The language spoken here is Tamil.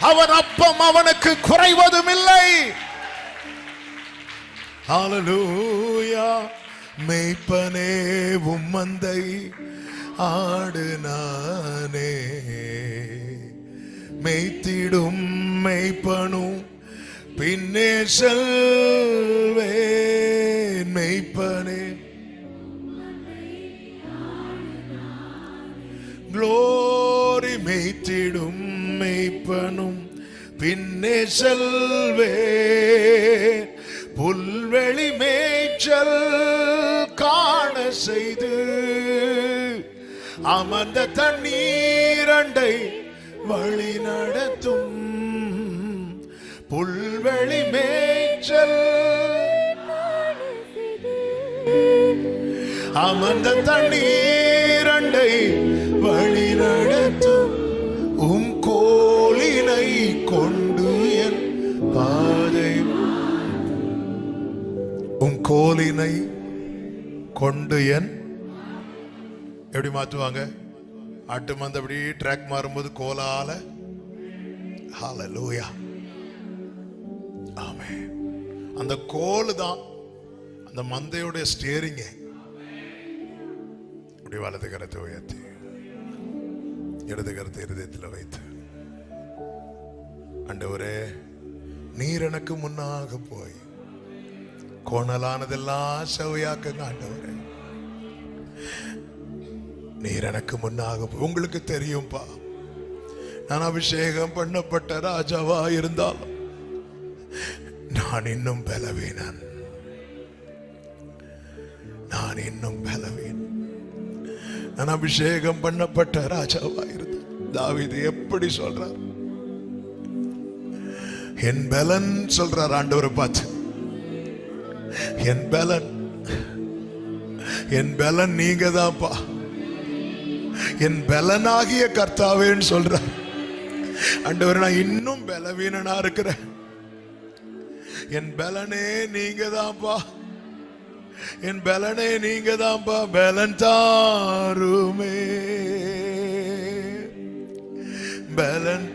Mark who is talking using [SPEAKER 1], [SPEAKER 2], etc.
[SPEAKER 1] அவன் அப்பம் அவனுக்கு குறைவதும் இல்லை. ஹல்லேலூயா. மேய்ப்பனே உம்மந்தை ஆடு நானே, மேய்த்திடும் மேய்ப்பனும் பின்னே செல்வேன். மேய்ப்பனே க்ளோரி, மேய்த்திடும் மேய்ப்பனும் பின்னே செல்வேன். புல்வெளி மேய்ச்சல் காண செய்து அமர்ந்த தண்ணீரண்டை வழி நடத்தும். புல்வெளி மேய்ச்சல் அமர்ந்த தண்ணீரண்டை வழி நடத்தும். உம் கோலினை கொண்டு என் பாதை, உம் கோலினை கொண்டு என் எப்படி மாத்துவாங்க? ஆட்டு மந்த அப்படி ட்ராக் மாறும்போது கோலால. ஹல்லேலூயா. ஆமென். அந்த கோல் தான் அந்த மந்தையோட ஸ்டியரிங். அப்படி வலது கரத்தை உயர்த்தி இடது கரத்தை இருதயத்தில் வைத்து, ஆண்டவரே நீர் எனக்கு முன்னாக போய் கோணலானதெல்லாம் செவையாக்குங்க. ஆண்டவரே நீர் எனக்கு முன்னாக போய், உங்களுக்கு தெரியும்பா நான் அபிஷேகம் பண்ணப்பட்ட ராஜாவா இருந்தாலும் நான் இன்னும் பலவீனன், நான் இன்னும் பலவீனன். நான் அபிஷேகம் பண்ணப்பட்ட ராஜாவா இருந்தால் தாவீது எப்படி சொல்றார்? என் பலன் சொல்றார் ஆண்டவரை பார்த்து. என் பலன், என் பலன் நீங்க தான்ப்பா, என் பலனாகிய கர்த்தாவேன்னு சொல்றார். ஆண்டவர் நான் இன்னும் பலவீனனா இருக்கிறேன், என் பலனே நீங்க தான்ப்பா, என் பலனே நீங்க தான்ப்பா, பலன் தாருமே, பலன்